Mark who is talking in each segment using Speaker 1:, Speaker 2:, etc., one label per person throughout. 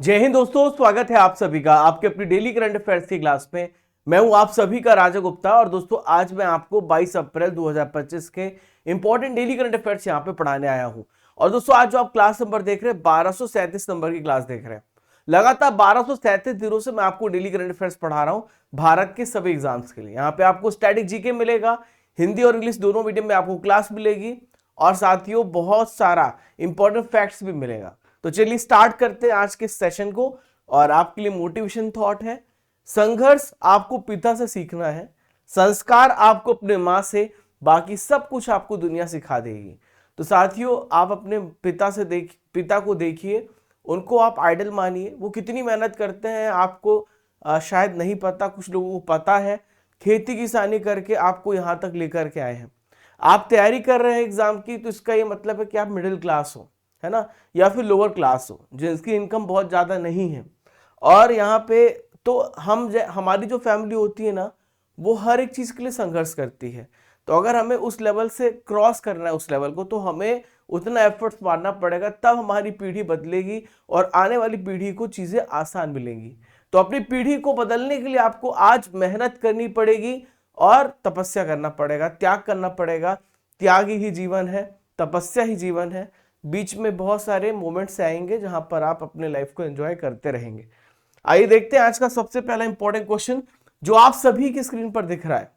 Speaker 1: जय हिंद दोस्तों, स्वागत है आप सभी का आपके अपनी डेली करंट अफेयर्स की क्लास में। मैं हूं आप सभी का राजा गुप्ता और दोस्तों आज मैं आपको 22 अप्रैल 2025 के इंपॉर्टेंट डेली करंट अफेयर्स यहां पे पढ़ाने आया हूं। और दोस्तों आज जो आप क्लास नंबर देख रहे हैं 1237 नंबर की क्लास देख रहे हैं। लगातार 1237 दिनों से मैं आपको डेली करंट अफेयर्स पढ़ा रहा हूं भारत के सभी एग्जाम्स के लिए। यहाँ पे आपको स्टैटिक जीके मिलेगा, हिंदी और इंग्लिश दोनों मीडियम में आपको क्लास मिलेगी और साथियों बहुत सारा इंपॉर्टेंट फैक्ट्स भी मिलेगा। तो चलिए स्टार्ट करते हैं आज के सेशन को। और आपके लिए मोटिवेशन थॉट है, संघर्ष आपको पिता से सीखना है, संस्कार आपको अपने माँ से, बाकी सब कुछ आपको दुनिया सिखा देगी। तो साथियों आप अपने पिता को देखिए, उनको आप आइडल मानिए। वो कितनी मेहनत करते हैं आपको शायद नहीं पता, कुछ लोगों को पता है। खेती किसानी करके आपको यहाँ तक लेकर के आए हैं। आप तैयारी कर रहे हैं एग्जाम की, तो इसका ये मतलब है कि आप मिडिल क्लास हो, है ना, या फिर लोअर क्लास हो जिनकी इनकम बहुत ज़्यादा नहीं है। और यहाँ पे तो हमारी जो फैमिली होती है ना, वो हर एक चीज़ के लिए संघर्ष करती है। तो अगर हमें उस लेवल से क्रॉस करना है उस लेवल को, तो हमें उतना एफर्ट्स मारना पड़ेगा, तब हमारी पीढ़ी बदलेगी और आने वाली पीढ़ी को चीज़ें आसान मिलेंगी। तो अपनी पीढ़ी को बदलने के लिए आपको आज मेहनत करनी पड़ेगी और तपस्या करना पड़ेगा, त्याग करना पड़ेगा। त्याग ही जीवन है, तपस्या ही जीवन है। बीच में बहुत सारे मोमेंट्स आएंगे जहां पर आप अपने लाइफ को एंजॉय करते रहेंगे। आइए देखते हैं आज का सबसे पहला इंपॉर्टेंट क्वेश्चन जो आप सभी की स्क्रीन पर दिख रहा है।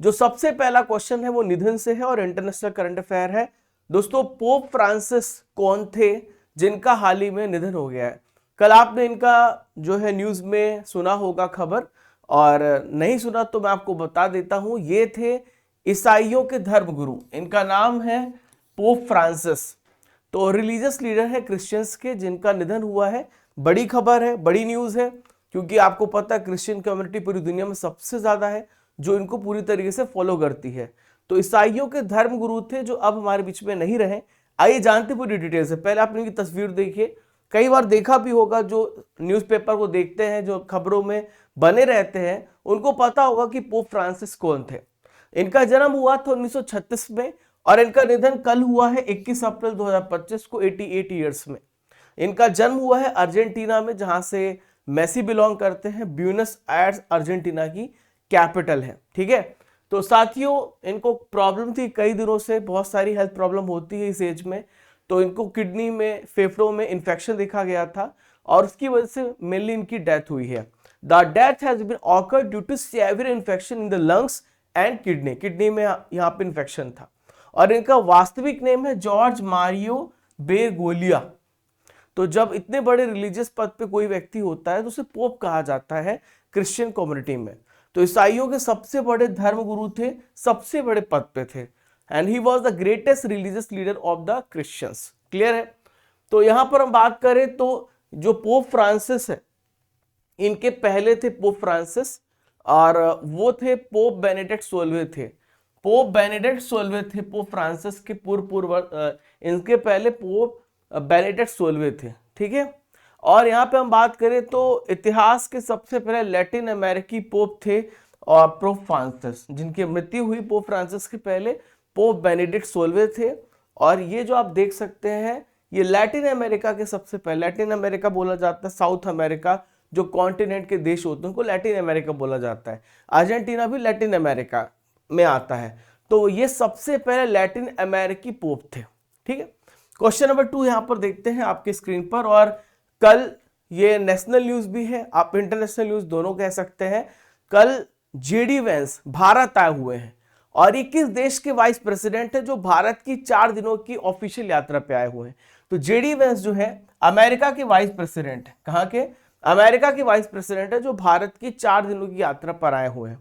Speaker 1: जो सबसे पहला क्वेश्चन है वो निधन से है और इंटरनेशनल करंट अफेयर है। दोस्तों पोप फ्रांसिस कौन थे जिनका हाल ही में निधन हो गया है? कल आपने इनका जो है न्यूज में सुना होगा खबर, और नहीं सुना तो मैं आपको बता देता हूं। ये थे ईसाइयों के धर्मगुरु, इनका नाम है पोप फ्रांसिस। तो रिलीजियस लीडर है क्रिश्चियंस के, जिनका निधन हुआ है। बड़ी खबर है, बड़ी न्यूज़ है, क्योंकि आपको पता है क्रिश्चियन कम्युनिटी पूरी दुनिया में सबसे ज़्यादा है जो इनको पूरी तरीके से फॉलो करती है। तो ईसाइयों के धर्मगुरु थे जो अब हमारे बीच में नहीं रहे। आइए जानते पूरी डिटेल से। पहले आप इनकी तस्वीर देखिए, कई बार देखा भी होगा, जो न्यूज़पेपर को देखते हैं, जो खबरों में बने रहते हैं, उनको पता होगा कि पोप फ्रांसिस कौन थे। इनका जन्म हुआ था 1936 में और इनका निधन कल हुआ है 21 अप्रैल 2025 को 88 ईयर्स में। इनका जन्म हुआ है अर्जेंटीना में, जहां से मेसी बिलोंग करते हैं। ब्यूनस आयर्स अर्जेंटीना की कैपिटल है, ठीक है। तो साथियों इनको प्रॉब्लम थी कई दिनों से, बहुत सारी हेल्थ प्रॉब्लम होती है इस एज में। तो इनको किडनी में, फेफड़ों में इन्फेक्शन देखा गया था और उसकी वजह से मेनली इनकी डेथ हुई है। The death has been occurred due to severe infection in the lungs and kidney में यहाँ पे इन्फेक्शन था। और इनका वास्तविक नेम है जॉर्ज मारियो बेरगोलिया। तो जब इतने बड़े रिलीजियस पद पे कोई व्यक्ति होता है तो उसे पोप कहा जाता है क्रिश्चियन कम्युनिटी में। तो ईसाइयों के सबसे बड़े धर्मगुरु थे, सबसे बड़े पद पे थे, and he was the greatest religious leader of the Christians. Clear है। तो यहां पर हम बात करें तो जो पोप फ्रांसिस है, इनके पहले थे पोप फ्रांसिस और वो थे पोप बेनेडिक्ट 16वें थे। पोप बेनेडिक्ट 16वें थे पोप फ्रांसिस के पूर्व इनके पहले पोप बेनेडिक्ट 16वें थे, ठीक है। और यहाँ पे हम बात करें तो इतिहास के सबसे पहले लैटिन अमेरिकी पोप थे और पोप फ्रांसिस, जिनकी मृत्यु हुई पोप फ्रांसिस के पहले पोप बेनेडिक्ट 16वें थे। और ये जो आप देख सकते हैं ये लैटिन अमेरिका के सबसे पहले, लैटिन अमेरिका बोला जाता है साउथ अमेरिका, जो कॉन्टिनेंट के देश होते हैं उनको लैटिन अमेरिका बोला जाता है। अर्जेंटीना भी लैटिन अमेरिका में आता है। तो ये सबसे पहले लैटिन अमेरिकी पोप थे, ठीक है। क्वेश्चन नंबर 2 यहां पर देखते हैं आपके स्क्रीन पर। और कल ये नेशनल न्यूज भी है, आप इंटरनेशनल न्यूज दोनों कह सकते हैं। कल जेडी वेंस भारत आए हुए हैं और ये किस देश के वाइस प्रेसिडेंट है जो भारत की 4 दिनों की ऑफिशियल यात्रा पे आए हुए हैं? तो जेडी वेंस जो है अमेरिका के वाइस प्रेसिडेंट है। कहां के? अमेरिका के वाइस प्रेसिडेंट है जो भारत की 4 दिनों की यात्रा पर आए हुए हैं।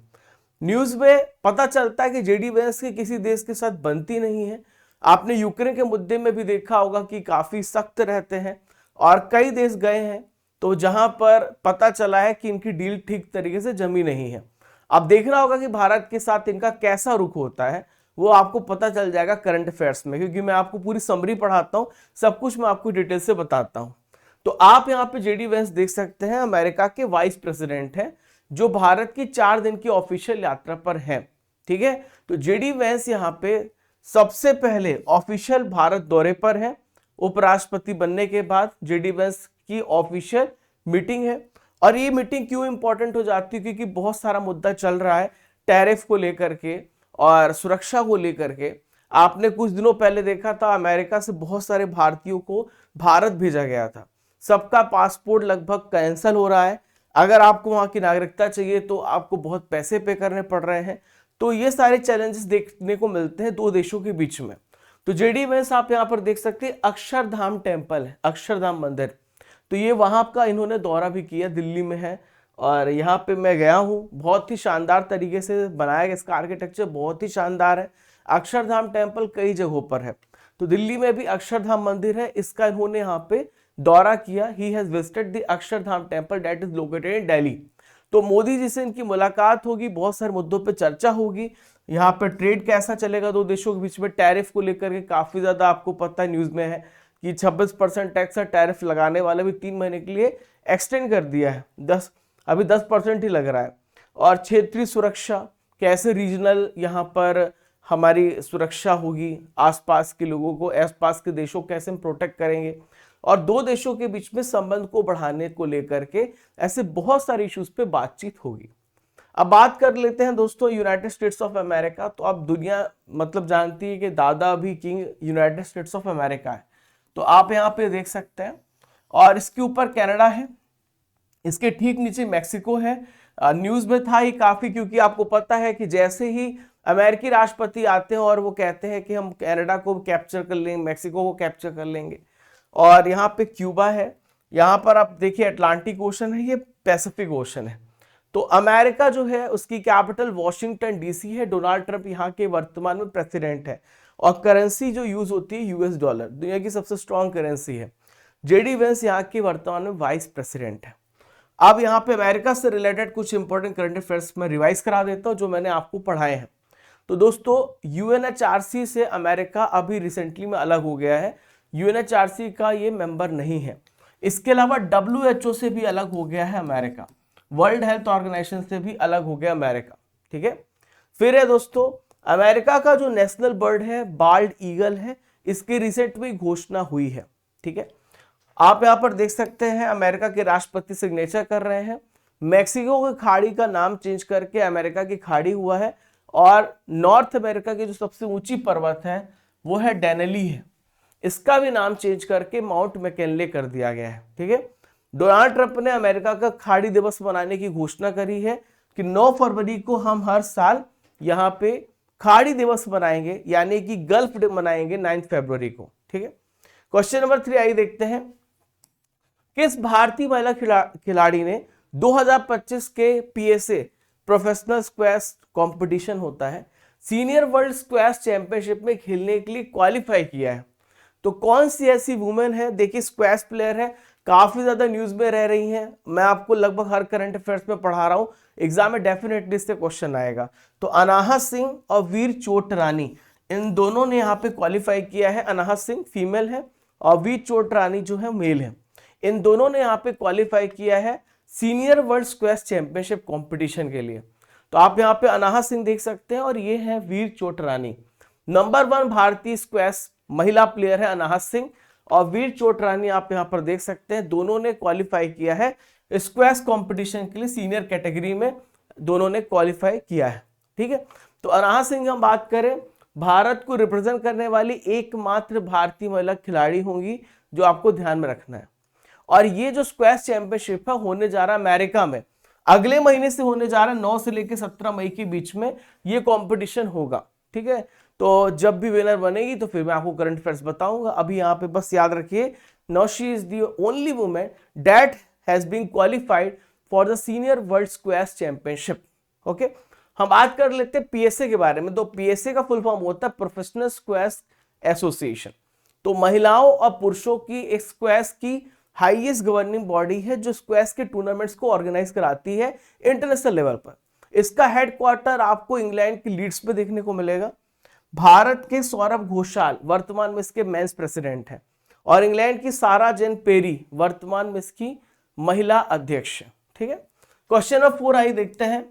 Speaker 1: न्यूज में पता चलता है कि जेडी वेंस की किसी देश के साथ बनती नहीं है। आपने यूक्रेन के मुद्दे में भी देखा होगा कि काफी सख्त रहते हैं और कई देश गए हैं तो जहां पर पता चला है कि इनकी डील ठीक तरीके से जमी नहीं है। अब देखना होगा कि भारत के साथ इनका कैसा रुख होता है, वो आपको पता चल जाएगा करंट अफेयर्स में, क्योंकि मैं आपको पूरी समरी पढ़ाता हूं, सब कुछ मैं आपको डिटेल से बताता हूं। तो आप यहाँ पे जेडी वेंस देख सकते हैं, अमेरिका के वाइस प्रेसिडेंट हैं जो भारत की 4 दिन की ऑफिशियल यात्रा पर है, ठीक है। तो जेडी वेंस यहाँ पे सबसे पहले ऑफिशियल भारत दौरे पर है। उपराष्ट्रपति बनने के बाद जेडी वेंस की ऑफिशियल मीटिंग है। और ये मीटिंग क्यों इंपॉर्टेंट हो जाती है, क्योंकि बहुत सारा मुद्दा चल रहा है टैरिफ को लेकर के और सुरक्षा को लेकर के। आपने कुछ दिनों पहले देखा था अमेरिका से बहुत सारे भारतीयों को भारत भेजा गया था, सबका पासपोर्ट लगभग कैंसिल हो रहा है। अगर आपको वहां की नागरिकता चाहिए तो आपको बहुत पैसे पे करने पड़ रहे हैं। तो ये सारे चैलेंजेस देखने को मिलते हैं दो देशों के बीच में। तो जेडी वेंस आप यहाँ पर देख सकते हैं, अक्षरधाम टेम्पल है, अक्षरधाम मंदिर। तो ये वहां का इन्होंने दौरा भी किया, दिल्ली में है। और यहाँ पे मैं गया हूँ, बहुत ही शानदार तरीके से बनाया गया, इसका आर्किटेक्चर बहुत ही शानदार है। अक्षरधाम टेम्पल कई जगहों पर है, तो दिल्ली में भी अक्षरधाम मंदिर है, इसका इन्होंने यहाँ पे दौरा किया। He has visited the Akshardham temple that is located इन दिल्ली। तो मोदी जी से इनकी मुलाकात होगी, बहुत सारे मुद्दों पे चर्चा होगी। यहाँ पर ट्रेड कैसा चलेगा दो देशों के बीच में, टैरिफ को लेकर के काफी ज्यादा आपको पता है न्यूज में है कि 26% टैक्स और टैरिफ लगाने वाले भी 3 महीने के लिए एक्सटेंड कर दिया है। अभी 10% ही लग रहा है। और क्षेत्रीय सुरक्षा कैसे, रीजनल यहाँ पर हमारी सुरक्षा होगी, आसपास के लोगों को, आसपास के देशों को कैसे हम प्रोटेक्ट करेंगे, और दो देशों के बीच में संबंध को बढ़ाने को लेकर के ऐसे बहुत सारे इश्यूज पे बातचीत होगी। अब बात कर लेते हैं दोस्तों यूनाइटेड स्टेट्स ऑफ अमेरिका। तो अब दुनिया मतलब जानती है कि दादा भी king United states of America है। तो आप यहाँ पे देख सकते हैं, और इसके ऊपर कनाडा है, इसके ठीक नीचे मैक्सिको है। न्यूज में था ही काफी, क्योंकि आपको पता है कि जैसे ही अमेरिकी राष्ट्रपति आते हैं और वो कहते हैं कि हम कनाडा को कैप्चर कर लेंगे, मैक्सिको को कैप्चर कर लेंगे। और यहाँ पे क्यूबा है, यहाँ पर आप देखिए अटलांटिक ओशन है, ये पैसिफिक ओशन है। तो अमेरिका जो है उसकी कैपिटल वॉशिंगटन डीसी है। डोनाल्ड ट्रंप यहाँ के वर्तमान में प्रेसिडेंट है, और करेंसी जो यूज होती है यूएस डॉलर, दुनिया की सबसे स्ट्रॉन्ग करेंसी है। जेडी वेंस यहाँ के वर्तमान में वाइस प्रेसिडेंट है। अब यहाँ पे अमेरिका से रिलेटेड कुछ इंपॉर्टेंट करंट अफेयर्स में रिवाइज करा देता हूँ जो मैंने आपको पढ़ाए हैं। तो दोस्तों यूएनएचआरसी से अमेरिका अभी रिसेंटली में अलग हो गया है, यूएनएचआरसी का ये मेंबर नहीं है। इसके अलावा डब्ल्यूएचओ से भी अलग हो गया है अमेरिका, वर्ल्ड हेल्थ ऑर्गेनाइजेशन से भी अलग हो गया अमेरिका। ठीक है, फिर है दोस्तों अमेरिका का जो नेशनल बर्ड है बाल्ड ईगल है, इसकी रिसेंट में घोषणा हुई है। ठीक है, आप यहाँ पर देख सकते हैं अमेरिका के राष्ट्रपति सिग्नेचर कर रहे हैं। मैक्सिको की खाड़ी का नाम चेंज करके अमेरिका की खाड़ी हुआ है, और नॉर्थ अमेरिका की जो सबसे ऊंची पर्वत है वो है डेनली है, इसका भी नाम चेंज करके माउंट मैकिनले कर दिया गया है। ठीक है, डोनाल्ड ट्रंप ने अमेरिका का खाड़ी दिवस मनाने की घोषणा करी है कि 9 फरवरी को हम हर साल यहाँ पे खाड़ी दिवस मनाएंगे, यानी कि गल्फ डे मनाएंगे 9 फरवरी को। ठीक है, क्वेश्चन नंबर 3 आइए देखते हैं, किस भारतीय महिला खिलाड़ी ने 2025 के पीएसए प्रोफेशनल स्क्वैश कंपटीशन होता है सीनियर वर्ल्ड स्क्वैश चैंपियनशिप में खेलने के लिए क्वालिफाई किया है? तो कौन सी ऐसी वुमेन है? देखिए स्क्वैश प्लेयर है, काफी ज्यादा न्यूज में रह रही हैं, मैं आपको लगभग हर करंट अफेयर्स में पढ़ा रहा हूं, एग्जाम में डेफिनेटली इससे क्वेश्चन आएगा। तो अनाहत सिंह और वीर चोटरानी, इन दोनों ने यहाँ पे क्वालिफाई किया है। अनाहत सिंह फीमेल है और वीर चोटरानी जो है मेल है, इन दोनों ने यहाँ पे क्वालिफाई किया है senior world squash championship competition के लिए। तो आप यहाँ पे अनाहत सिंह देख सकते हैं, और ये है वीर चोटरानी। नंबर 1 भारतीय स्क्वैश महिला प्लेयर है अनाहत सिंह, और वीर चोटरानी आप यहाँ पर देख सकते हैं, दोनों ने क्वालिफाई किया है स्क्वैश कंपटीशन के लिए, सीनियर कैटेगरी में दोनों ने क्वालिफाई किया है। ठीक है, तो अनाहत सिंह हम बात करें, भारत को रिप्रेजेंट करने वाली एकमात्र भारतीय महिला खिलाड़ी होंगी, जो आपको ध्यान में रखना है। और ये जो स्क्वैश चैंपियनशिप है होने जा रहा है अमेरिका में, अगले महीने से होने जा रहा है, 9 से लेकर 17 मई के बीच में ये कंपटीशन होगा। ठीक है, तो जब भी विनर बनेगी तो फिर मैं आपको करंट अफेयर्स बताऊंगा। अभी यहाँ पे बस याद रखिए, now she is the only woman that has been qualified for the senior world squash championship. Okay, हम बात कर लेते हैं पीएसए के बारे में। तो पीएसए का फुल फॉर्म होता है प्रोफेशनल स्क्वैश एसोसिएशन। तो महिलाओं और पुरुषों की एक स्क्वैश की हाईएस्ट गवर्निंग बॉडी है, जो स्क्वैश के टूर्नामेंट्स को ऑर्गेनाइज कराती है इंटरनेशनल लेवल पर। इसका हेडक्वार्टर आपको इंग्लैंड की लीड्स पे देखने को मिलेगा। भारत के सौरभ घोषाल वर्तमान में इसके मेंस प्रेसिडेंट हैं, और इंग्लैंड की सारा जेन पेरी वर्तमान में इसकी महिला अध्यक्ष है। ठीक है, क्वेश्चन नंबर 4 आइए देखते हैं,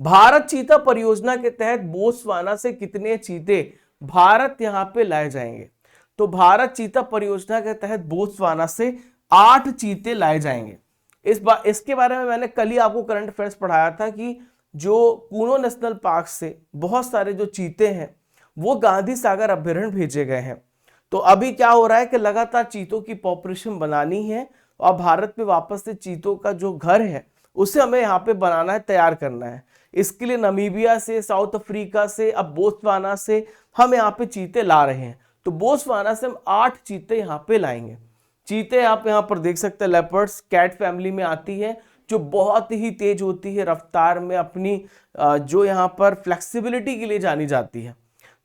Speaker 1: भारत चीता परियोजना के तहत बोत्सवाना से कितने चीते भारत यहां पे लाए जाएंगे? तो भारत चीता परियोजना के तहत बोत्सवाना से 8 चीते लाए जाएंगे। इसके बारे में मैंने कल ही आपको करंट अफेयर्स पढ़ाया था कि जो कूनो नेशनल पार्क से बहुत सारे जो चीते हैं वो गांधी सागर अभ्यारण्य भेजे गए हैं। तो अभी क्या हो रहा है कि लगातार चीतों की पॉपुलेशन बनानी है और भारत में वापस से चीतों का जो घर है उसे हमें यहाँ पे बनाना है, तैयार करना है। इसके लिए नमीबिया से, साउथ अफ्रीका से, अब बोत्सवाना से हम यहाँ पे चीते ला रहे हैं। तो बोत्सवाना से हम 8 चीते यहाँ पे लाएंगे। चीते आप यहाँ पर देख सकते हैं, लेपर्ड्स कैट फैमिली में आती है, जो बहुत ही तेज होती है रफ्तार में, अपनी जो यहाँ पर फ्लेक्सिबिलिटी के लिए जानी जाती है।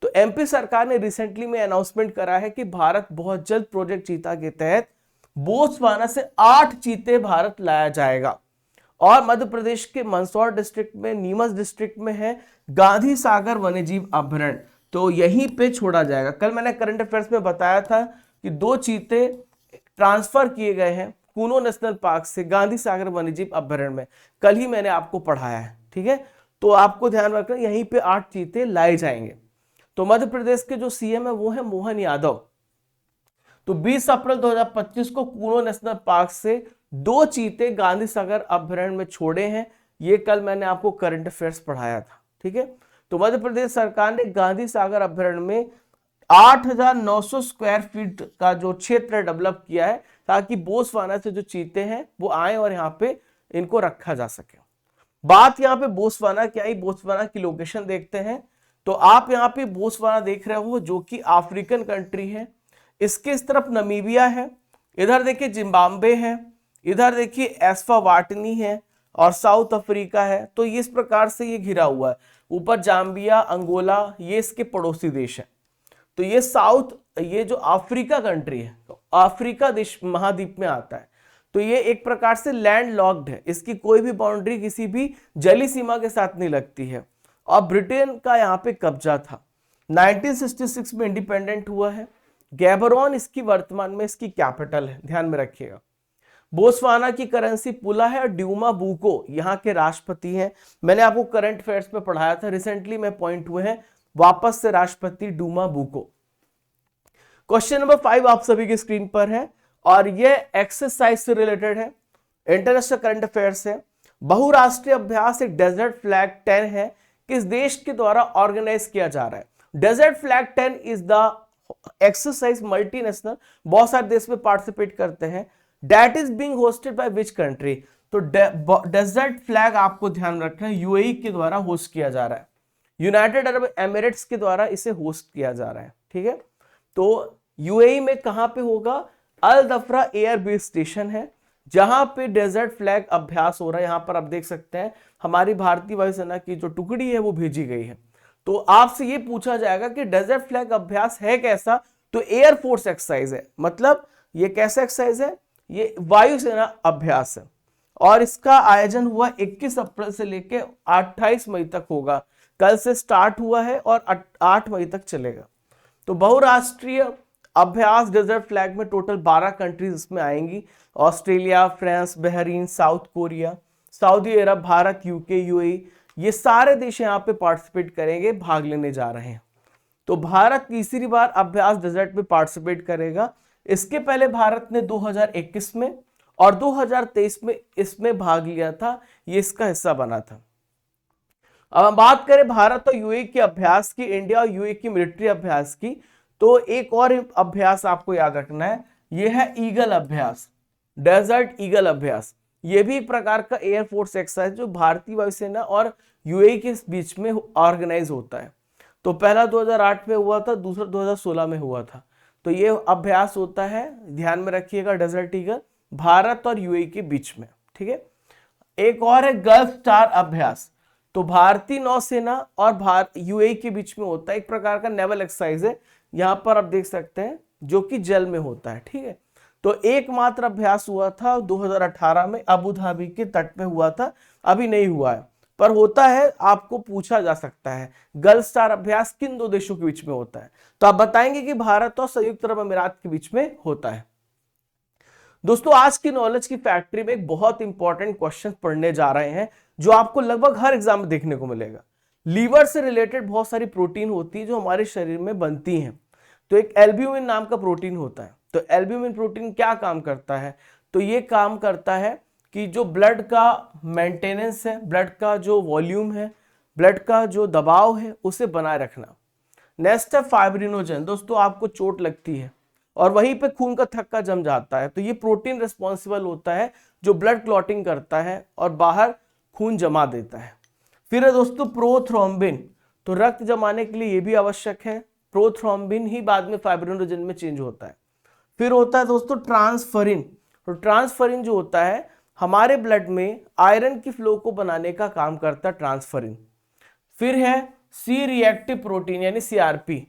Speaker 1: तो एमपी सरकार ने रिसेंटली में अनाउंसमेंट करा है कि भारत बहुत जल्द प्रोजेक्ट चीता के तहत बोत्सवाना से 8 चीते भारत लाया जाएगा। और मध्य प्रदेश के मंदसौर डिस्ट्रिक्ट में, नीमच डिस्ट्रिक्ट में है गांधी सागर वन्यजीव अभ्यारण्य, तो यहीं पे छोड़ा जाएगा। कल मैंने करंट अफेयर्स में बताया था कि 2 चीते ट्रांसफर किए गए हैं कूनो नेशनल पार्क से गांधी सागर वन्यजीव अभ्यारण्य में, कल ही मैंने आपको पढ़ाया है। ठीक है, तो आपको ध्यान रखना यहीं पे 8 चीते लाए जाएंगे। तो मध्य प्रदेश के जो सीएम है वो है मोहन यादव। तो 20 अप्रैल 2025 को कूनो नेशनल पार्क से 2 चीते गांधी सागर अभ्यारण्य में छोड़े हैं। ये कल मैंने आपको करंट अफेयर्स पढ़ाया था। ठीक है, तो मध्य प्रदेश सरकार ने गांधी सागर अभ्यारण्य में 8,900 स्क्वायर फीट का जो क्षेत्र डेवलप किया है ताकि बोत्सवाना से जो चीते हैं वो आए और यहाँ पे इनको रखा जा सके। बात यहाँ पे बोत्सवाना की आई, बोत्सवाना की लोकेशन देखते हैं। तो आप यहाँ पे बोत्सवाना देख रहे हो जो कि अफ्रीकन कंट्री है। इसके इस तरफ नमीबिया है, इधर देखिए जिम्बाब्वे है, इधर देखिए एस्वावाटिनी है और साउथ अफ्रीका है। तो इस प्रकार से ये घिरा हुआ है। ऊपर जाम्बिया, अंगोला, ये इसके पड़ोसी देश है। तो ये जो अफ्रीका कंट्री है, तो अफ्रीका देश महाद्वीप में आता है। तो ये एक प्रकार से लैंड लॉक्ड है, इसकी कोई भी बाउंड्री किसी भी जली सीमा के साथ नहीं लगती है। और ब्रिटेन का यहाँ पे कब्जा था। 1966 में इंडिपेंडेंट हुआ है। गैबरोन इसकी वर्तमान में इसकी कैपिटल है, ध्यान में रखिएगा। बोत्सवाना की करेंसी पुला है और ड्यूमा बुको यहाँ के राष्ट्रपति हैं। मैंने आपको करंट अफेयर्स में पढ़ाया था, रिसेंटली में पॉइंट हुए हैं वापस से राष्ट्रपति ड्यूमा बुको। क्वेश्चन नंबर 5 आप सभी की स्क्रीन पर है और ये एक्सरसाइज से रिलेटेड है, इंटरनेशनल करंट अफेयर्स है। बहुराष्ट्रीय अभ्यास एक डेजर्ट फ्लैग 10 है, किस देश के द्वारा ऑर्गेनाइज किया जा रहा है? Desert flag 10 is the exercise multinational, बहुत सारे देश में पार्टिसिपेट करते हैं। That is being hosted by which country? तो डेजर्ट फ्लैग आपको ध्यान रखना है यूएई के द्वारा होस्ट किया जा रहा है, यूनाइटेड अरब एमिरेट्स के द्वारा इसे होस्ट किया जा रहा है। ठीक है, तो यूएई में कहां पे होगा? अल दफरा एयर बेस स्टेशन है जहां पे डेजर्ट फ्लैग अभ्यास हो रहा है। यहां पर आप देख सकते हैं हमारी भारतीय वायुसेना की जो टुकड़ी है वो भेजी गई है। तो आपसे ये पूछा जाएगा कि डेजर्ट फ्लैग अभ्यास है कैसा? तो एयर फोर्स एक्सरसाइज है। मतलब ये कैसा एक्सरसाइज है? ये वायुसेना अभ्यास है और इसका आयोजन हुआ 21 अप्रैल से लेकर 28 मई तक होगा। कल से स्टार्ट हुआ है और 8 मई तक चलेगा। तो बहुराष्ट्रीय अभ्यास डेजर्ट फ्लैग में टोटल 12 कंट्रीज इसमें आएंगी। Australia, France, Bahrain, South Korea, Saudi Arabia, Bharat, UK, UAE, ये सारे देश यहाँ पे पार्टिसिपेट करेंगे, भाग लेने जा रहे हैं। तो भारत तीसरी बार अभ्यास डेजर्ट में पार्टिसिपेट करेगा। इसके पहले भारत ने 2021 में और 2023 में इसमें भाग लिया था, ये इसका हिस्सा बना था। अब हम बात करें भारत और यूएई के अभ्यास की, इंडिया और यूएई की मिलिट्री अभ्यास की, तो एक और अभ्यास आपको याद रखना है, यह है ईगल अभ्यास, डेजर्ट ईगल अभ्यास। यह भी एक प्रकार का एयरफोर्स एक्सरसाइज जो भारतीय वायुसेना और यूएई के बीच में ऑर्गेनाइज होता है। तो पहला 2008 में हुआ था, दूसरा 2016 में हुआ था। तो ये अभ्यास होता है, ध्यान में रखिएगा, डेजर्ट ईगल, भारत और यूएई के बीच में। ठीक है, एक और है गल्फ स्टार अभ्यास। तो भारतीय नौसेना और यूएई के बीच में होता है, एक प्रकार का नेवल एक्सरसाइज है। यहां पर आप देख सकते हैं जो कि जल में होता है। ठीक है, तो एकमात्र अभ्यास हुआ था 2018 में, अबू धाबी के तट पे हुआ था, अभी नहीं हुआ है, पर होता है, आपको पूछा जा सकता है गल्फ स्टार अभ्यास किन 2 देशों के बीच में होता है? तो आप बताएंगे कि भारत और संयुक्त अरब अमीरात के बीच में होता है। दोस्तों, आज की नॉलेज की फैक्ट्री में एक बहुत इंपॉर्टेंट क्वेश्चन पढ़ने जा रहे हैं जो आपको लगभग हर एग्जाम में देखने को मिलेगा। लीवर से रिलेटेड बहुत सारी प्रोटीन होती है जो हमारे शरीर में बनती हैं। तो एक एल्ब्यूमिन नाम का प्रोटीन होता है। तो एल्ब्यूमिन प्रोटीन क्या काम करता है? तो ये काम करता है कि जो ब्लड का मेंटेनेंस है, ब्लड का जो वॉल्यूम है, ब्लड का जो दबाव है, उसे बनाए रखना। नेक्स्ट है फाइब्रिनोजन। दोस्तों आपको चोट लगती है और वहीं पे खून का थक्का जम जाता है, तो ये प्रोटीन रिस्पॉन्सिबल होता है जो ब्लड क्लॉटिंग करता है और बाहर खून जमा देता है। फिर है दोस्तों प्रोथ्रोम्बिन, तो रक्त जमाने के लिए ये भी आवश्यक है। प्रोथ्रोम्बिन ही बाद में फाइब्रिनोजन में चेंज होता है। फिर होता है दोस्तों ट्रांसफरिन, तो ट्रांसफरिन जो होता है हमारे ब्लड में आयरन की फ्लो को बनाने का काम करता है ट्रांसफरिन। फिर है सी रिएक्टिव प्रोटीन यानी सीआरपी,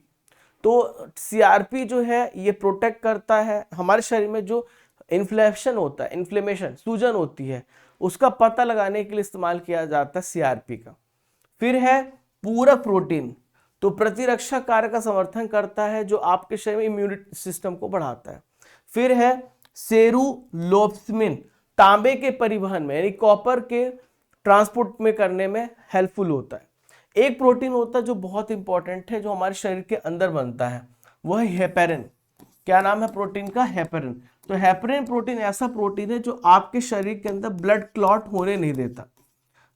Speaker 1: तो सीआरपी जो है ये प्रोटेक्ट करता है हमारे शरीर में जो इन्फ्लेमेशन होता है, इन्फ्लेमेशन सूजन होती है, उसका पता लगाने के लिए इस्तेमाल किया जाता है सीआरपी का। फिर है पूरक प्रोटीन, तो प्रतिरक्षा कार्य का समर्थन करता है जो आपके शरीर में इम्यूनिटी सिस्टम को बढ़ाता है। फिर है सेरुलोप्सिन, तांबे के परिवहन में यानी कॉपर के ट्रांसपोर्ट में करने में हेल्पफुल होता है। एक प्रोटीन होता है जो बहुत इंपॉर्टेंट है, जो हमारे शरीर के अंदर बनता है, वह है हेपेरिन। क्या नाम है प्रोटीन का? हेपेरिन। तो हेपेरिन प्रोटीन ऐसा प्रोटीन है जो आपके शरीर के अंदर ब्लड क्लॉट होने नहीं देता।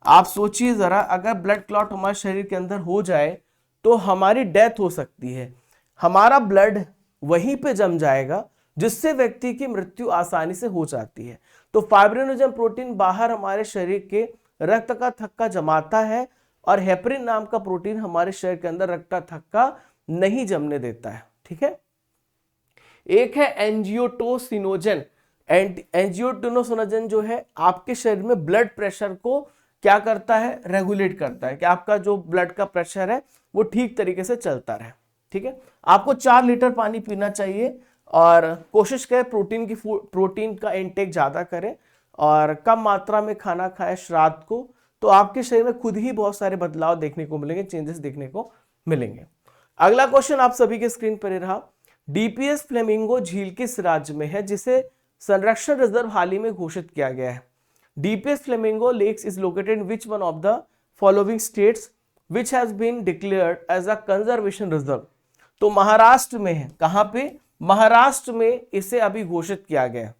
Speaker 1: आप सोचिए जरा, अगर ब्लड क्लॉट हमारे शरीर के अंदर हो जाए तो हमारी डेथ हो सकती है, हमारा ब्लड वहीं पे जम जाएगा जिससे व्यक्ति की मृत्यु आसानी से हो जाती है। तो फाइब्रिनोजन प्रोटीन बाहर हमारे शरीर के रक्त का थक्का जमाता है और हेपेरिन नाम का प्रोटीन हमारे शरीर के अंदर रक्त का थक्का नहीं जमने देता है। ठीक है। एक है एंजियोटेनोसिनोजन। एंजियोटेनोसिनोजन जो है आपके शरीर में ब्लड प्रेशर को क्या करता है? रेगुलेट करता है कि आपका जो ब्लड का प्रेशर है वो ठीक तरीके से चलता रहे। ठीक है। आपको 4 लीटर पानी पीना चाहिए और कोशिश करें प्रोटीन का इंटेक ज्यादा करें और कम मात्रा में खाना खाएं रात को, तो आपके शरीर में खुद ही बहुत सारे बदलाव देखने को मिलेंगे, चेंजेस देखने को मिलेंगे। अगला क्वेश्चन आप सभी के स्क्रीन पर रहा, डीपीएस फ्लेमिंगो झील किस राज्य में है जिसे संरक्षण रिजर्व हाल ही में घोषित किया गया है? DPS flamingo lakes is located in which one of the following states which has been declared as a conservation reserve? तो महाराष्ट्र में है। कहां पे? महाराष्ट्र में इसे अभी घोषित किया गया।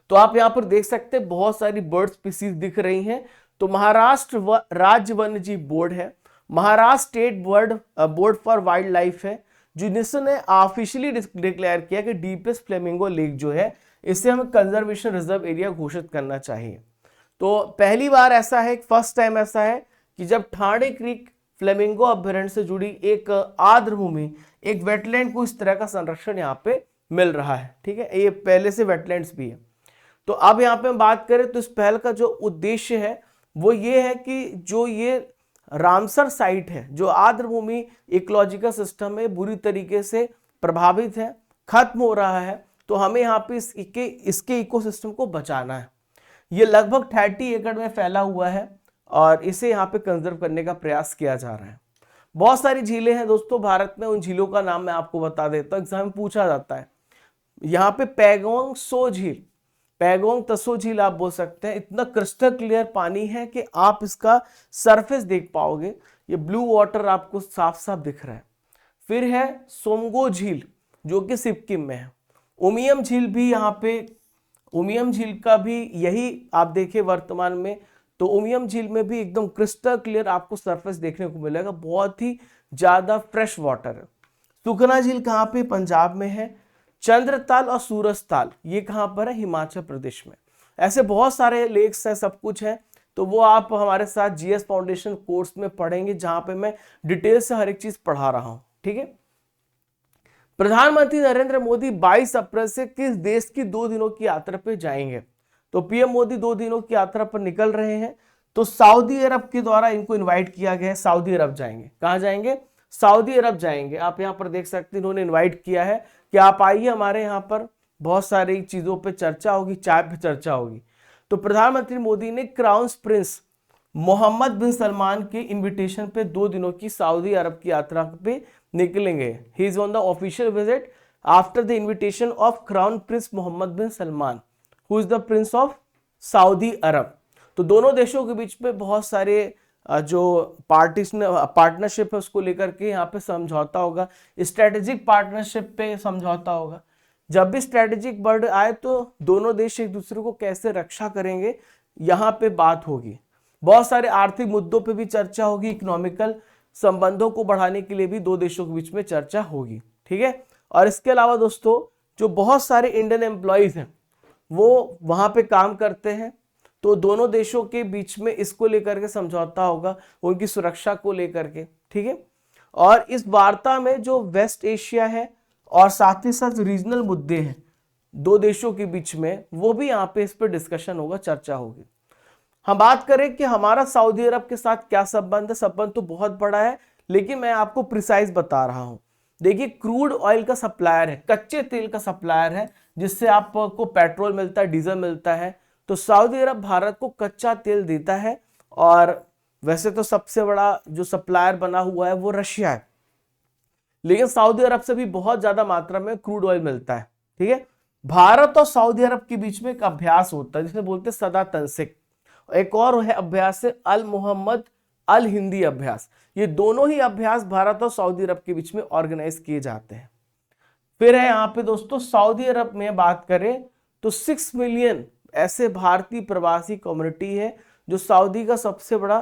Speaker 1: तो आप यहां पर देख सकते हैं बहुत सारी बर्ड स्पीसीज दिख रही हैं। तो महाराष्ट्र राज्य वन्यजीव बोर्ड है, Maharashtra state board for wild life है, जिसने ऑफिशियली डिक्लेयर किया कि डीपीएस फ्लेमिंगो लेक जो है इसे हमें कंजर्वेशन रिजर्व एरिया घोषित करना चाहिए। तो पहली बार ऐसा है, फर्स्ट टाइम ऐसा है कि जब ठाणे क्रीक फ्लेमिंगो अभ्यारण्य से जुड़ी एक आर्द्र भूमि, एक वेटलैंड को इस तरह का संरक्षण यहाँ पे मिल रहा है। ठीक है, ये पहले से वेटलैंड्स भी है। तो अब यहाँ पे हम बात करें तो इस पहल का जो उद्देश्य है वो ये है कि जो ये रामसर साइट है, जो आर्द्र भूमि इकोलॉजिकल सिस्टम में बुरी तरीके से प्रभावित है, खत्म हो रहा है, तो हमें यहाँ पे इसके इकोसिस्टम को बचाना है। ये लगभग 30 एकड़ में फैला हुआ है और इसे यहाँ पे कंजर्व करने का प्रयास किया जा रहा है। बहुत सारी झीलें हैं दोस्तों भारत में, उन झीलों का नाम मैं आपको बता देता हूँ, एग्जाम में पूछा जाता है। यहाँ पे पैगोंग सो झील, पैगोंग तसो झील आप बोल सकते हैं, इतना क्रिस्टल क्लियर पानी है कि आप इसका सरफेस देख पाओगे, ये ब्लू वाटर आपको साफ साफ दिख रहा है। फिर है सोमगो झील जो कि सिक्किम में है। उमियम झील भी यहाँ पे, उमियम झील का भी यही आप देखें वर्तमान में, तो उमियम झील में भी एकदम क्रिस्टल क्लियर आपको सरफेस देखने को मिलेगा, बहुत ही ज्यादा फ्रेश वाटर है। सुखना झील कहाँ पे? पंजाब में है। चंद्रताल और सूरजताल ये कहाँ पर है? हिमाचल प्रदेश में। ऐसे बहुत सारे लेक्स हैं, सब कुछ है, तो वो आप हमारे साथ जीएस फाउंडेशन कोर्स में पढ़ेंगे जहां पे मैं डिटेल से हर एक चीज पढ़ा रहा हूं। ठीक है। प्रधानमंत्री नरेंद्र मोदी 22 अप्रैल से किस देश की 2 दिनों की यात्रा पे जाएंगे? तो पीएम मोदी 2 दिनों की यात्रा पर निकल रहे हैं, तो सऊदी अरब के द्वारा इनको इन्वाइट किया गया है, सऊदी अरब जाएंगे। कहाँ जाएंगे? सऊदी अरब जाएंगे। आप यहाँ पर देख सकते हैं इन्होंने इन्वाइट किया है कि आप आइए हमारे यहाँ पर, बहुत सारी चीजों पे चर्चा होगी, चाय पे चर्चा होगी। तो प्रधानमंत्री मोदी ने crown prince Mohammed bin Salman के इनविटेशन पे 2 दिनों की सऊदी अरब की यात्रा पे निकलेंगे। He is on the official visit after the invitation of crown prince Mohammed bin Salman who is the prince of Saudi Arabia. तो दोनों देशों के बीच में बहुत सारे जो पार्टनरशिप है उसको लेकर के यहाँ पे समझौता होगा, स्ट्रेटेजिक पार्टनरशिप पे समझौता होगा। जब भी स्ट्रेटेजिक वर्ड आए तो दोनों देश एक दूसरे को कैसे रक्षा करेंगे यहाँ पे बात होगी। बहुत सारे आर्थिक मुद्दों पे भी चर्चा होगी, इकोनॉमिकल संबंधों को बढ़ाने के लिए भी दो देशों के बीच में चर्चा होगी, ठीक है। और इसके अलावा दोस्तों जो बहुत सारे इंडियन एम्प्लॉयज हैं वो वहां पे काम करते हैं, तो दोनों देशों के बीच में इसको लेकर के समझौता होगा, उनकी सुरक्षा को लेकर के, ठीक है। और इस वार्ता में जो वेस्ट एशिया है और साथ ही साथ रीजनल मुद्दे हैं दो देशों के बीच में, वो भी यहाँ पे इस पर डिस्कशन होगा, चर्चा होगी। हम बात करें कि हमारा सऊदी अरब के साथ क्या संबंध है, संबंध तो बहुत बड़ा है, लेकिन मैं आपको प्रिसाइज बता रहा हूं। देखिए, क्रूड ऑयल का सप्लायर है, कच्चे तेल का सप्लायर है, जिससे आपको पेट्रोल मिलता है, डीजल मिलता है। तो सऊदी अरब भारत को कच्चा तेल देता है, और वैसे तो सबसे बड़ा जो सप्लायर बना हुआ है वो रशिया है, लेकिन सऊदी अरब से भी बहुत ज्यादा मात्रा में क्रूड ऑयल मिलता है, ठीक है। भारत और सऊदी अरब के बीच में एक अभ्यास होता है जिसे बोलते हैं सदा तंसिक। एक और है अभ्यास है अल मोहम्मद अल हिंदी अभ्यास। ये दोनों ही अभ्यास भारत और सऊदी अरब के बीच में ऑर्गेनाइज किए जाते हैं। फिर है यहाँ पे दोस्तों सऊदी अरब में बात करें तो 6 मिलियन ऐसे भारतीय प्रवासी कम्युनिटी है, जो सऊदी का सबसे बड़ा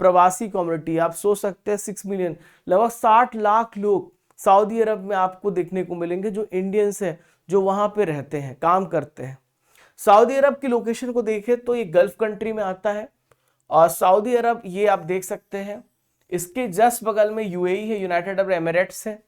Speaker 1: प्रवासी कम्युनिटी है। आप सोच सकते हैं 6 मिलियन, लगभग 60 लाख लोग सऊदी अरब में आपको देखने को मिलेंगे जो इंडियंस हैं, जो वहां पे रहते हैं, काम करते हैं। सऊदी अरब की लोकेशन को देखें तो ये गल्फ कंट्री में आता है, और सऊदी अरब ये आप देख सकते हैं, इसके जस्ट बगल में यूएई है, यूनाइटेड अरब एमिरेट्स है,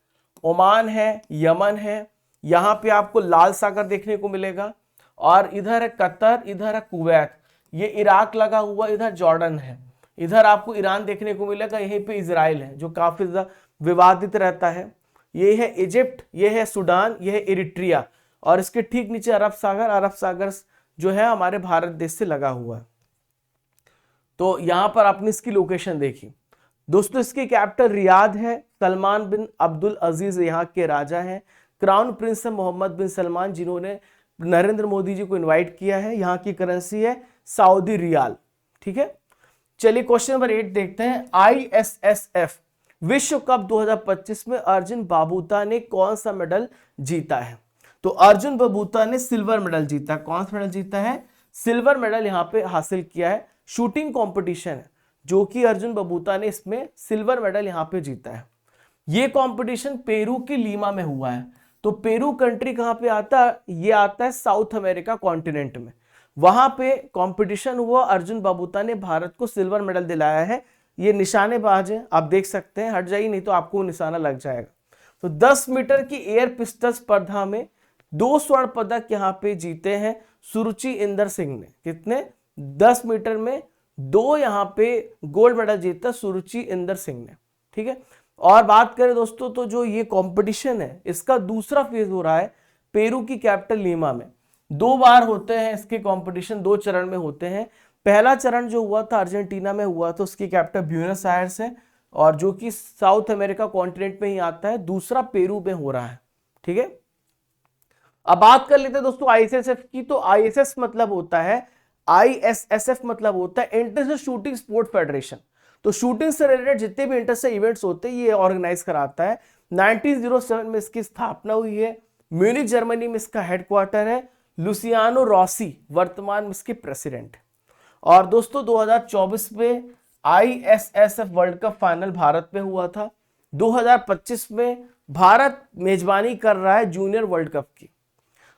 Speaker 1: ओमान है, यमन है, यहाँ पे आपको लाल सागर देखने को मिलेगा, और इधर है कतर, इधर है कुवैत, ये इराक लगा हुआ, इधर जॉर्डन है, इधर आपको ईरान देखने को मिलेगा, यहीं पे इजराइल है जो काफी ज्यादा विवादित रहता है, ये है इजिप्ट, ये है सूडान, ये है इरिट्रिया, और इसके ठीक नीचे अरब सागर जो है हमारे भारत देश से लगा हुआ है। तो यहां पर आपने इसकी लोकेशन देखी दोस्तों। इसकी कैपिटल रियाद है, सलमान बिन अब्दुल अजीज यहाँ के राजा हैं, क्राउन प्रिंस है मोहम्मद बिन सलमान, जिन्होंने नरेंद्र मोदी जी को इनवाइट किया है। यहाँ की करेंसी है सऊदी रियाल, ठीक है। चलिए क्वेश्चन नंबर 8 देखते हैं। ISSF विश्व कप 2025 में अर्जुन बाबूता ने कौन सा मेडल जीता है? तो अर्जुन बाबूता ने सिल्वर मेडल जीता। कौन सा मेडल जीता है? सिल्वर मेडल यहाँ पे हासिल किया है। शूटिंग कंपटीशन है जो कि अर्जुन बाबूता ने इसमें सिल्वर मेडल यहाँ पे जीता है। ये कंपटीशन पेरू की लीमा में हुआ है। तो पेरू कंट्री कहाँ पे आता है? ये आता है साउथ अमेरिका कॉन्टिनेंट में। वहां पे कंपटीशन हुआ, अर्जुन बाबूता ने भारत को सिल्वर मेडल दिलाया है। ये निशानेबाज है, आप देख सकते हैं, हट जाइए नहीं तो आपको निशाना लग जाएगा। तो 10 मीटर की एयर पिस्टल स्पर्धा में 2 स्वर्ण पदक यहाँ पे जीते हैं सुरुचि इंदर सिंह ने। कितने? 10 मीटर में 2 यहाँ पे गोल्ड मेडल जीता सुरुचि इंदर सिंह ने, ठीक है। और बात करें दोस्तों तो जो ये कंपटीशन है इसका दूसरा फेज हो रहा है पेरू की कैपिटल लीमा में। 2 बार होते हैं इसके कंपटीशन, 2 चरण में होते हैं। पहला चरण जो हुआ था अर्जेंटीना में हुआ था, उसकी कैपिटल ब्यूनस आयर्स है, और जो कि साउथ अमेरिका कॉन्टिनेंट में ही आता है। दूसरा पेरू में हो रहा है, ठीक है। अब बात कर लेते हैं दोस्तों ISSF की। तो ISS मतलब होता है, ISSF मतलब होता है इंटरनेशनल शूटिंग स्पोर्ट फेडरेशन। तो शूटिंग से रिलेटेड जितने भी इंटर से इवेंट्स होते हैं ये ऑर्गेनाइज कराता है। 1907 में इसकी स्थापना हुई है। म्यूनिक जर्मनी में इसका हेडक्वार्टर है। लुसियानो रॉसी वर्तमान में इसके प्रेसिडेंट। और दोस्तों 2024 में ISSF world cup final Bharat में हुआ था। 2025 में भारत मेजबानी कर रहा है जूनियर वर्ल्ड कप की।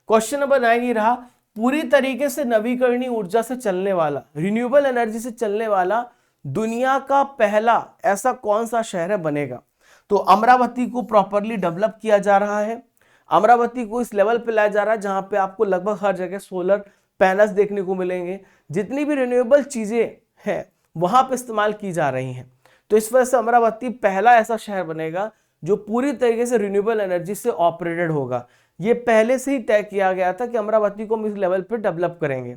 Speaker 1: क्वेश्चन नंबर 9 ये रहा, पूरी तरीके से नवीकरणीय ऊर्जा से चलने वाला, रिन्यूएबल एनर्जी से चलने वाला दुनिया का पहला ऐसा कौन सा शहर बनेगा? तो अमरावती को प्रॉपरली डेवलप किया जा रहा है। अमरावती को इस लेवल पे लाया जा रहा है जहां पे आपको लगभग हर जगह सोलर पैनल्स देखने को मिलेंगे। जितनी भी रिन्यूएबल चीजें हैं वहां पे इस्तेमाल की जा रही हैं। तो इस वजह से अमरावती पहला ऐसा शहर बनेगा जो पूरी तरीके से रिन्यूएबल एनर्जी से ऑपरेटेड होगा। ये पहले से ही तय किया गया था कि अमरावती को हम इस लेवल पे डेवलप करेंगे।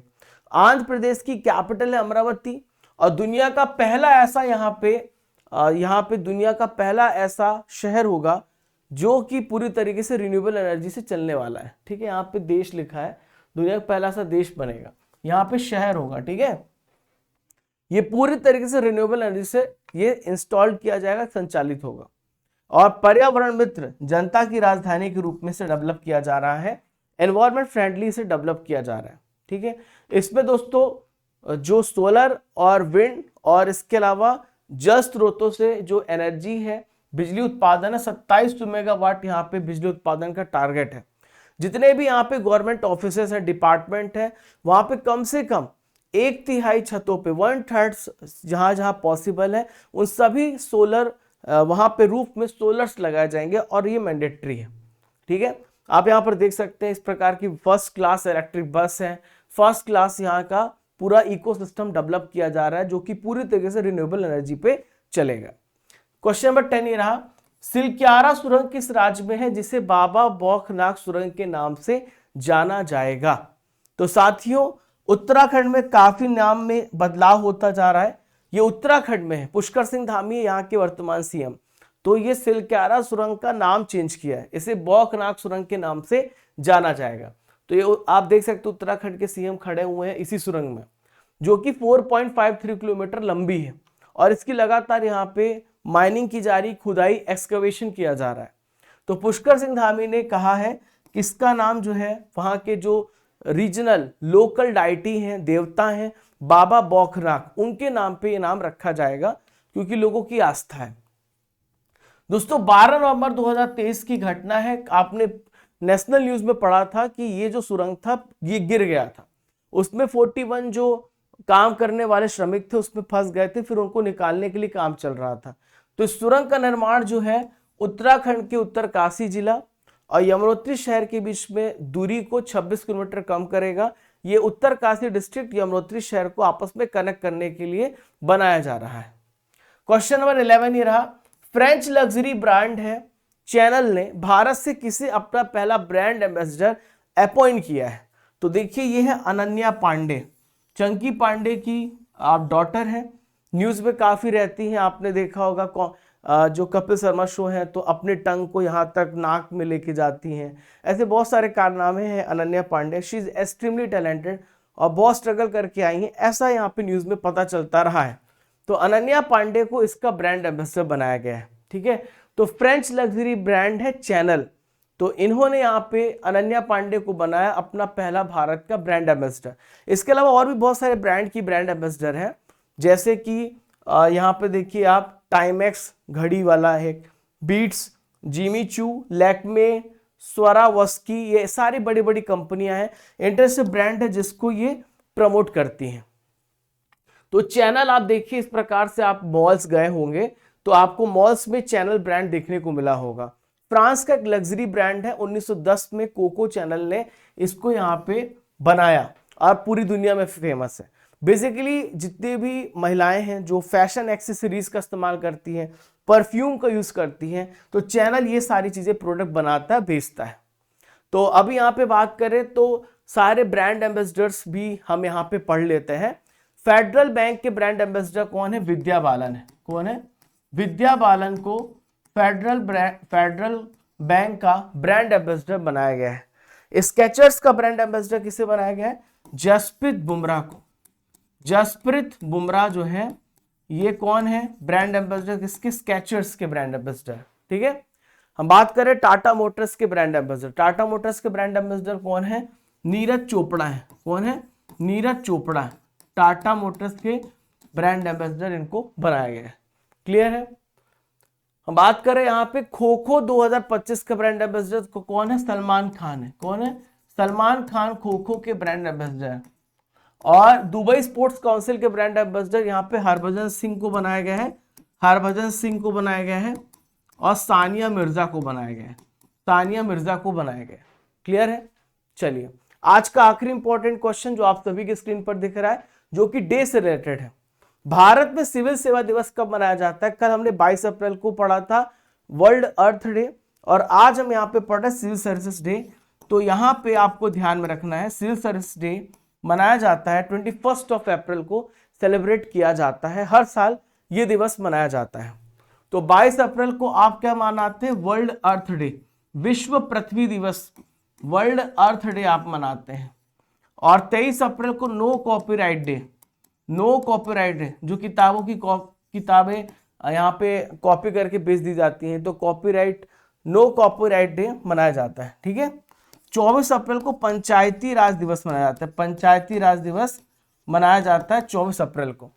Speaker 1: आंध्र प्रदेश की कैपिटल है अमरावती, और दुनिया का पहला ऐसा यहाँ पे दुनिया का पहला ऐसा शहर होगा जो कि पूरी तरीके से रिन्यूएबल एनर्जी से चलने वाला है, ठीक है। यहाँ पे देश लिखा है, दुनिया का पहला ऐसा देश बनेगा, यहाँ पे शहर होगा, ठीक है। ये पूरी तरीके से रिन्यूएबल एनर्जी से ये इंस्टॉल किया जाएगा, संचालित होगा। और पर्यावरण मित्र जनता की राजधानी के रूप में से डेवलप किया जा रहा है। एनवायरमेंट फ्रेंडली इसे डेवलप किया जा रहा है। ठीक है, इसमें दोस्तों जो सोलर और विंड और इसके अलावा जल स्रोतों से जो एनर्जी है, बिजली उत्पादन है, 27 मेगावाट यहाँ पे बिजली उत्पादन का टारगेट है। जितने भी यहाँ पे गवर्नमेंट ऑफिसेस है, डिपार्टमेंट है, वहां पे कम से कम 1/3 छतों पे 1/3 जहां जहां पॉसिबल है उन सभी सोलर वहां पे रूफ में सोलर्स लगाए जाएंगे और ये मैंडेटरी है। ठीक है, आप यहाँ पर देख सकते हैं इस प्रकार की फर्स्ट क्लास इलेक्ट्रिक बस है, फर्स्ट क्लास यहाँ का पूरा इकोसिस्टम डेवलप किया जा रहा है जो कि पूरी तरीके से रिन्यूएबल एनर्जी पे चलेगा। क्वेश्चन नंबर 10 ये रहा, सिलक्यारा सुरंग किस राज्य में है जिसे बाबा बौखनाग सुरंग के नाम से जाना जाएगा? तो साथियों उत्तराखंड में काफी नाम में बदलाव होता जा रहा है। ये उत्तराखंड में है, पुष्कर सिंह धामी यहाँ के वर्तमान सीएम, तो ये सिलक्यारा सुरंग का नाम चेंज किया है, इसे बौखनाग सुरंग के नाम से जाना जाएगा। तो ये आप देख सकते हो उत्तराखंड के सीएम खड़े हुए हैं इसी सुरंग में, जो कि 4.53 किलोमीटर लंबी है और इसकी लगातार यहाँ पे माइनिंग की जा रही, खुदाई एक्सकवेशन किया जा रहा है। तो पुष्कर सिंह धामी ने कहा है कि इसका नाम जो है वहां के जो रीजनल लोकल डाइटी हैं, देवता हैं, बाबा बौखनाग, उनके नाम पे ये नाम रखा जाएगा क्योंकि लोगों की आस्था है। दोस्तों 12 नवंबर 2023 की घटना है, आपने नेशनल न्यूज में पढ़ा था कि ये जो सुरंग था ये गिर गया था, उसमें 41 जो काम करने वाले श्रमिक थे उसमें फंस गए थे, फिर उनको निकालने के लिए काम चल रहा था। तो इस सुरंग का निर्माण जो है उत्तराखंड के उत्तरकाशी जिला और यमुनोत्री शहर के बीच में दूरी को 26 किलोमीटर कम करेगा। ये उत्तरकाशी डिस्ट्रिक्ट यमुनोत्री शहर को आपस में कनेक्ट करने के लिए बनाया जा रहा है। क्वेश्चन नंबर 11 ये रहा, फ्रेंच लग्जरी ब्रांड है चैनल ने भारत से किसे अपना पहला ब्रांड एम्बेसडर अपॉइंट किया है? तो देखिए ये है अनन्या पांडे, चंकी पांडे की आप डॉटर है, न्यूज में काफी रहती हैं, आपने देखा होगा जो कपिल शर्मा शो है तो अपने टंग को यहाँ तक नाक में लेके जाती हैं, ऐसे बहुत सारे कारनामे हैं Ananya Pandey. She is extremely talented और बहुत स्ट्रगल करके आई हैं, ऐसा यहाँ पे न्यूज में पता चलता रहा है। तो अनन्या पांडे को इसका ब्रांड एम्बेसडर बनाया गया है। ठीक है, तो फ्रेंच लग्जरी ब्रांड है चैनल, तो इन्होंने यहाँ पे अनन्या पांडे को बनाया अपना पहला भारत का ब्रांड एम्बेसडर। इसके अलावा और भी बहुत सारे ब्रांड की ब्रांड एम्बेसडर हैं, जैसे कि यहाँ पे देखिए आप टाइमेक्स घड़ी वाला है, बीट्स, जिमी चू, लैक्मे, स्वारावस्की, ये सारी बड़ी बड़ी कंपनियां हैं, इंटरनेशनल ब्रांड है जिसको ये प्रमोट करती हैं। तो चैनल आप देखिए इस प्रकार से आप मॉल्स गए होंगे तो आपको मॉल्स में चैनल ब्रांड देखने को मिला होगा। फ्रांस का एक लग्जरी ब्रांड है, 1910 में कोको चैनल ने इसको यहाँ पे बनाया और पूरी दुनिया में फेमस है। बेसिकली जितने भी महिलाएं हैं जो फैशन एक्सेसरीज का इस्तेमाल करती हैं, परफ्यूम का यूज करती हैं, तो चैनल ये सारी चीजें प्रोडक्ट बनाता है, बेचता है। तो अभी यहाँ पे बात करें तो सारे ब्रांड एम्बेसडर्स भी हम यहाँ पे पढ़ लेते हैं। फेडरल बैंक के ब्रांड एम्बेसडर कौन है? विद्या बालन है। कौन है? विद्या बालन को फेडरल बैंक का ब्रांड एम्बेसडर बनाया गया है। स्केचर्स का ब्रांड एम्बेसडर किसे बनाया गया है? जसप्रीत बुमराह को। जसप्रीत बुमराह जो है ये कौन है? ब्रांड एम्बेसडर किसके? स्केचर्स के ब्रांड एम्बेसडर। ठीक है, हम बात करें टाटा मोटर्स के ब्रांड एम्बेसडर। टाटा मोटर्स के ब्रांड एम्बेसडर कौन है? नीरज चोपड़ा है। कौन है? नीरज चोपड़ा। टाटा मोटर्स के ब्रांड एम्बेसडर इनको बनाया गया है। क्लियर है? हम बात करें यहाँ पे खो खो 2025 का ब्रांड एम्बेसडर कौन है? सलमान खान है। कौन है? सलमान खान खो खो के ब्रांड एम्बेसडर। और दुबई स्पोर्ट्स काउंसिल के ब्रांड एम्बेसडर यहाँ पे हरभजन सिंह को बनाया गया है। हरभजन सिंह को बनाया गया है और सानिया मिर्जा को बनाया गया है। सानिया मिर्जा को बनाया गया है। क्लियर है? चलिए आज का आखिरी इंपॉर्टेंट क्वेश्चन जो आप सभी की स्क्रीन पर दिख रहा है, जो कि डे से रिलेटेड है। भारत में सिविल सेवा दिवस कब मनाया जाता है? कल हमने 22 अप्रैल को पढ़ा था वर्ल्ड अर्थ डे और आज हम यहाँ पे पढ़ रहे हैं सिविल सर्विसेज डे। तो यहाँ पे आपको ध्यान में रखना है सिविल सर्विस डे मनाया जाता है 21 अप्रैल को सेलिब्रेट किया जाता है। हर साल ये दिवस मनाया जाता है। तो 22 अप्रैल को आप क्या मनाते हैं? वर्ल्ड अर्थ डे, विश्व पृथ्वी दिवस, वर्ल्ड अर्थ डे आप मनाते हैं। और 23 अप्रैल को no copyright day, no copyright day, जो किताबों की किताबें यहाँ पे कॉपी करके बेच दी जाती हैं, तो कॉपीराइट नो कॉपीराइट डे मनाया जाता है। ठीक है, 24 अप्रैल को पंचायती राज दिवस मनाया जाता है। पंचायती राज दिवस मनाया जाता है 24 अप्रैल को।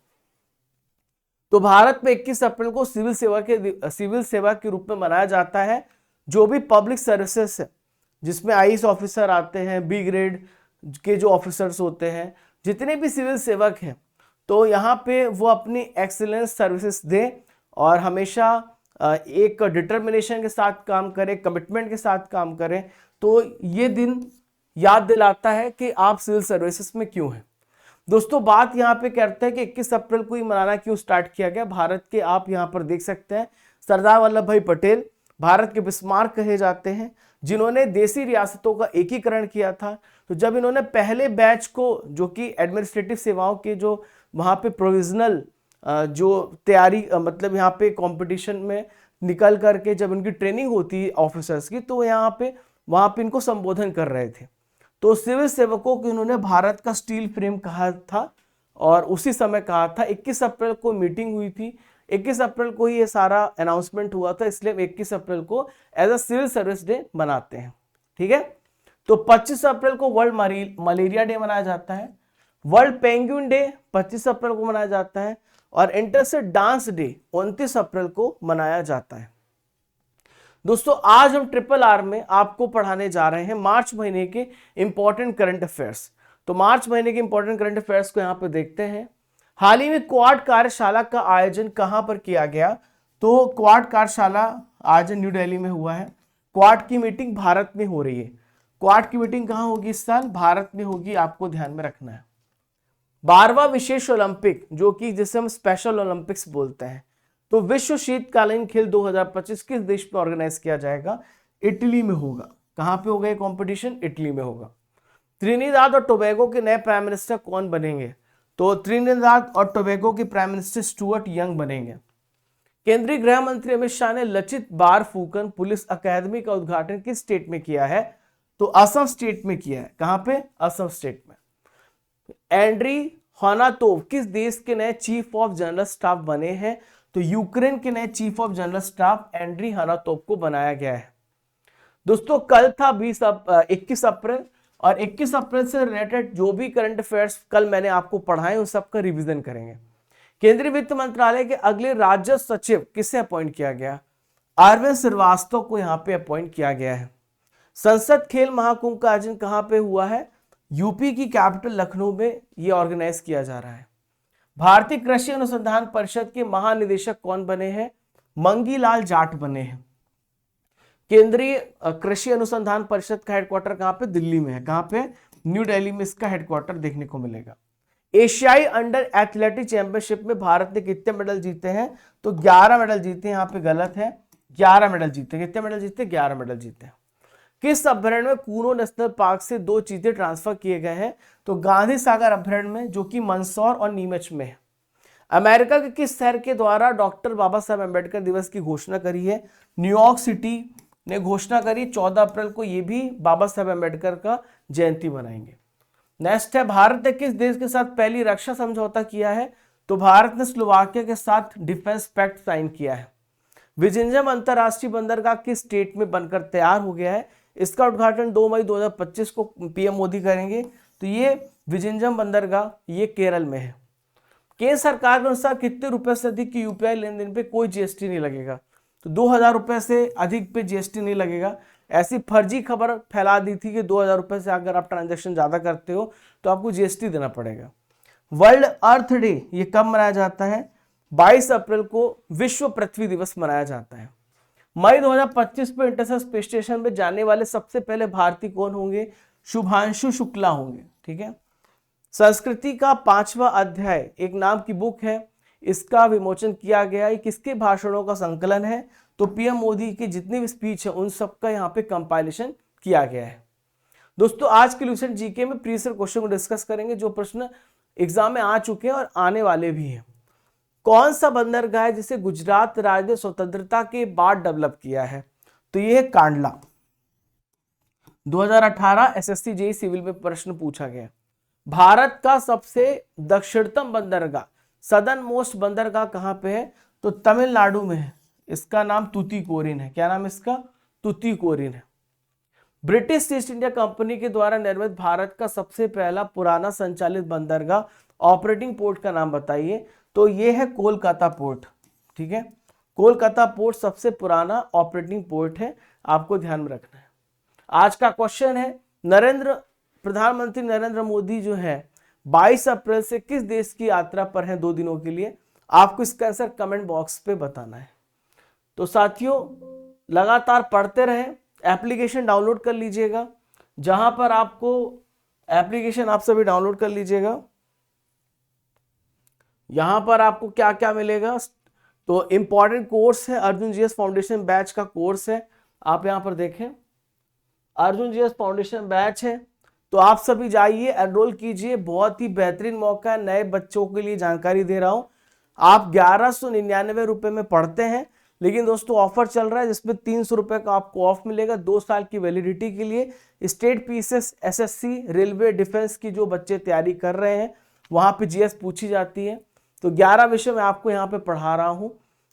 Speaker 1: तो भारत में 21 अप्रैल को सिविल सेवा के रूप में मनाया जाता है। जो भी पब्लिक सर्विसेज है, जिसमें आईएएस ऑफिसर आते हैं, बी ग्रेड के जो ऑफिसर्स होते हैं, जितने भी सिविल सेवक हैं, तो यहाँ पे वो अपनी एक्सीलेंस सर्विसेज दें और हमेशा एक डिटर्मिनेशन के साथ काम करें, कमिटमेंट के साथ काम करें। तो ये दिन याद दिलाता है कि आप सिविल सर्विसेज में क्यों हैं। दोस्तों बात यहाँ पे करते हैं कि 21 अप्रैल को ही मनाना क्यों स्टार्ट किया गया। भारत के आप यहाँ पर देख सकते हैं सरदार वल्लभ भाई पटेल भारत के बिस्मार्क कहे जाते हैं, जिन्होंने देसी रियासतों का एकीकरण किया था। तो जब इन्होंने पहले बैच को, जो कि एडमिनिस्ट्रेटिव सेवाओं के जो वहाँ पे प्रोविजनल जो तैयारी मतलब यहाँ पे कंपटीशन में निकल करके जब उनकी ट्रेनिंग होती है ऑफिसर्स की, तो यहाँ पे वहाँ पे इनको संबोधन कर रहे थे। तो सिविल सेवकों को इन्होंने भारत का स्टील फ्रेम कहा था और उसी समय कहा था। 21 अप्रैल को मीटिंग हुई थी, 21 अप्रैल को ही ये सारा अनाउंसमेंट हुआ था, इसलिए 21 अप्रैल को as a civil service day मनाते हैं। ठीक है। तो 25 अप्रैल को वर्ल्ड मलेरिया डे मनाया जाता है। वर्ल्ड पेंगुइन डे 25 अप्रैल को मनाया जाता है और इंटरसेट डांस डे 29 अप्रैल को मनाया जाता है। दोस्तों आज हम ट्रिपल आर में आपको पढ़ाने जा रहे हैं मार्च महीने के इंपॉर्टेंट करंट अफेयर्स। तो मार्च महीने के इंपॉर्टेंट करंट अफेयर्स को यहाँ पे देखते हैं। हाल ही में क्वाड कार्यशाला का आयोजन कहां पर किया गया? तो क्वाड कार्यशाला आयोजन न्यू दिल्ली में हुआ है। क्वाड की मीटिंग भारत में हो रही है। क्वाड की मीटिंग कहां होगी इस साल? भारत में होगी, आपको ध्यान में रखना है। 12वां विशेष ओलंपिक, जो कि जिसे हम स्पेशल ओलंपिक्स बोलते हैं, तो विश्व शीतकालीन खेल 2025 किस देश में ऑर्गेनाइज किया जाएगा? इटली में होगा। कहां पे होगा ये कॉम्पिटिशन? इटली में होगा। त्रिनिदाद और टोबैगो के नए प्राइम मिनिस्टर कौन बनेंगे? तो त्रिनिदाद और टोबैगो के प्राइम मिनिस्टर स्टुअर्ट यंग बनेंगे। केंद्रीय गृह मंत्री अमित शाह ने लचित बारफुकन पुलिस अकादमी का उद्घाटन किस स्टेट में किया है? तो असम स्टेट में किया है। कहां पे? असम स्टेट में। एंड्री होनातोव किस देश के नए चीफ ऑफ जनरल स्टाफ बने हैं? तो यूक्रेन के नए chief of general staff Andriy Hnatov को बनाया गया है। दोस्तों कल था 21 अप्रैल और 21 अप्रैल से रिलेटेड जो भी करंट अफेयर्स कल मैंने आपको पढ़ाए उन सबका रिवीजन करेंगे। केंद्रीय वित्त मंत्रालय के अगले राज्य सचिव किसे अपॉइंट किया गया? अरविंद श्रीवास्तव को यहाँ पे अपॉइंट किया गया है। संसद खेल महाकुंभ का आयोजन कहाँ पे हुआ है? यूपी की कैपिटल लखनऊ में ये ऑर्गेनाइज किया जा रहा है। भारतीय कृषि अनुसंधान परिषद के महानिदेशक कौन बने हैं? मंगीलाल जाट बने हैं। केंद्रीय कृषि अनुसंधान परिषद का हेडक्वार्टर कहां पे? दिल्ली में है। कहां पे? न्यू दिल्ली में इसका हेडक्वार्टर देखने को मिलेगा। एशियाई अंडर एथलेटिक चैंपियनशिप में भारत ने कितने मेडल जीते हैं? तो 11 मेडल जीते हैं। यहाँ पे गलत है, 11 मेडल जीते। कितने मेडल जीते? 11 मेडल जीते। किस अभयारण्य में कूनो नेशनल पार्क से 2 चीते ट्रांसफर किए गए हैं? तो गांधी सागर अभयारण्य में, जो कि मंदसौर और नीमच में है। अमेरिका के किस शहर के द्वारा डॉक्टर बाबा साहब अम्बेडकर दिवस की घोषणा करी है? न्यूयॉर्क सिटी ने घोषणा करी। 14 अप्रैल को ये भी बाबा साहब अम्बेडकर का जयंती मनाएंगे। नेक्स्ट है, भारत ने किस देश के साथ पहली रक्षा समझौता किया है? तो भारत ने स्लोवाकिया के साथ डिफेंस पैक्ट साइन किया है। विजिंजम अंतरराष्ट्रीय बंदरगाह किस स्टेट में बनकर तैयार हो गया है? इसका उद्घाटन 2 मई 2025 को पीएम मोदी करेंगे। तो ये विजिंजम बंदरगाह ये केरल में है। केंद्र सरकार के अनुसार कितने रुपए से अधिक की यूपीआई लेन देन पे कोई जीएसटी नहीं लगेगा? तो 2000 रुपए से अधिक पे जीएसटी नहीं लगेगा। ऐसी फर्जी खबर फैला दी थी कि 2000 रुपए से अगर आप ट्रांजैक्शन ज्यादा करते हो तो आपको जीएसटी देना पड़ेगा। वर्ल्ड अर्थ डे ये कब मनाया जाता है? 22 अप्रैल को विश्व पृथ्वी दिवस मनाया जाता है। मई 2025 में इंटरसेप्टर स्पेस स्टेशन में जाने वाले सबसे पहले भारतीय कौन होंगे? शुभांशु शुक्ला होंगे। ठीक है। संस्कृति का 5वां अध्याय एक नाम की बुक है, इसका विमोचन किया गया है। किसके भाषणों का संकलन है? तो पीएम मोदी की जितनी भी स्पीच है उन सबका यहाँ पे कंपाइलेशन किया गया है। दोस्तों आज के लेसन जीके में प्रीवियस क्वेश्चन को डिस्कस करेंगे, जो प्रश्न एग्जाम में आ चुके हैं और आने वाले भी हैं। कौन सा बंदरगाह है जिसे गुजरात राज्य ने स्वतंत्रता के बाद डेवलप किया है? तो ये है कांडला। 2018 एसएससी जेईई सिविल में प्रश्न पूछा गया। भारत का सबसे दक्षिणतम बंदरगाह, सदर्न मोस्ट बंदरगाह कहां पे है? तो तमिलनाडु में है। इसका नाम तुतीकोरिन है। क्या नाम इसका? तुतीकोरिन है। ब्रिटिश ईस्ट इंडिया कंपनी के द्वारा निर्मित भारत का सबसे पहला पुराना संचालित बंदरगाह ऑपरेटिंग पोर्ट का नाम बताइए। तो ये है कोलकाता पोर्ट। ठीक है, कोलकाता पोर्ट सबसे पुराना ऑपरेटिंग पोर्ट है, आपको ध्यान में रखना है। आज का क्वेश्चन है, प्रधानमंत्री नरेंद्र मोदी जो है 22 अप्रैल से किस देश की यात्रा पर हैं 2 दिनों के लिए? आपको इसका आंसर कमेंट बॉक्स पे बताना है। तो साथियों लगातार पढ़ते रहें, एप्लीकेशन डाउनलोड कर लीजिएगा, जहां पर आपको एप्लीकेशन आप सभी डाउनलोड कर लीजिएगा। यहां पर आपको क्या क्या मिलेगा? तो इंपॉर्टेंट कोर्स है, अर्जुन जीएस फाउंडेशन बैच का कोर्स है। आप यहां पर देखें, अर्जुन जीएस फाउंडेशन बैच है, तो आप सभी जाइए एनरोल कीजिए। बहुत ही बेहतरीन मौका है, नए बच्चों के लिए जानकारी दे रहा हूं। आप 1199 रुपए में पढ़ते हैं, लेकिन दोस्तों ऑफर चल रहा है जिसमें 300 रुपए का आपको ऑफ मिलेगा 2 साल की वैलिडिटी के लिए। State PCS, SSC, railway, defence की जो बच्चे तैयारी कर रहे हैं वहां पे जीएस पूछी जाती है। तो 11 विषय मैं आपको यहाँ पे पढ़ा रहा हूँ,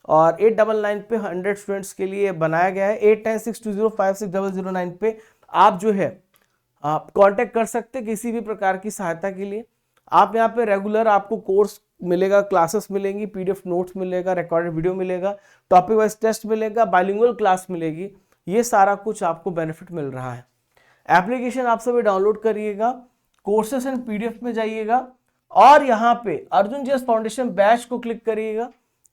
Speaker 1: और 899 पे 100 स्टूडेंट्स के लिए बनाया गया है। 8962056009 पे आप जो है आप कांटेक्ट कर सकते हैं किसी भी प्रकार की सहायता के लिए। आप यहाँ पे रेगुलर आपको कोर्स मिलेगा, क्लासेस मिलेंगी, पीडीएफ नोट्स मिलेगा, रिकॉर्डेड वीडियो मिलेगा, टॉपिक वाइज टेस्ट मिलेगा, बाइलिंगुअल क्लास मिलेगी। ये सारा कुछ आपको बेनिफिट मिल रहा है। एप्लीकेशन आप सभी डाउनलोड करिएगा, कोर्सेस एंड पीडीएफ में जाइएगा, और यहाँ पे अर्जुन जीएस फाउंडेशन बैच को क्लिक करिएगा।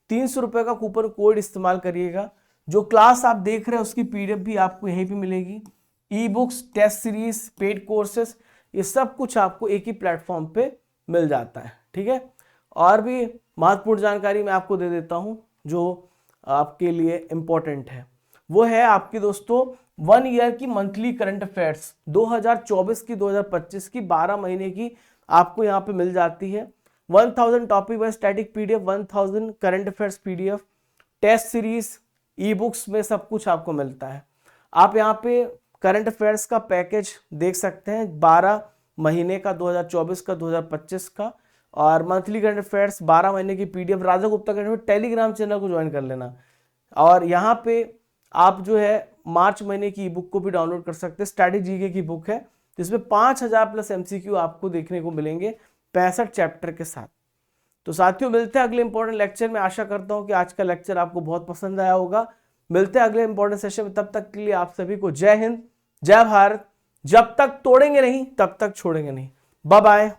Speaker 1: 300 रुपए का कूपन कोड इस्तेमाल करिएगा। जो क्लास आप देख रहे हैं उसकी पीडीएफ भी आपको यहीं पे मिलेगी। E books, test series, paid courses, ये सब कुछ आपको एक ही प्लेटफॉर्म पे मिल जाता है। ठीक है, और भी महत्वपूर्ण जानकारी मैं आपको दे देता हूं जो आपके लिए इंपॉर्टेंट है। वो है आपकी दोस्तों 1 ईयर की मंथली करंट अफेयर्स 2024 की 2025 की 12 महीने की आपको यहाँ पे मिल जाती है। 1000 topic wise static PDF, 1000 current affairs PDF, test series, e books में सब कुछ आपको मिलता है। आप यहाँ पे करंट अफेयर्स का पैकेज देख सकते हैं 12 महीने का 2024 का 2025 का, और मंथली करंट अफेयर्स 12 महीने की PDF Raja Gupta current affair Telegram channel को ज्वाइन कर लेना। और यहाँ पे आप जो है मार्च महीने की ई बुक को भी डाउनलोड कर सकते हैं। स्टैटिक जीके की बुक है जिसमें 5000 प्लस एमसीक्यू आपको देखने को मिलेंगे 65 चैप्टर के साथ। तो साथियों मिलते हैं अगले इंपॉर्टेंट लेक्चर में। आशा करता हूं कि आज का लेक्चर आपको बहुत पसंद आया होगा। मिलते हैं अगले इंपॉर्टेंट सेशन में, तब तक के लिए आप सभी को जय हिंद, जय भारत। जब तक तोड़ेंगे नहीं तब तक छोड़ेंगे नहीं। Bye bye.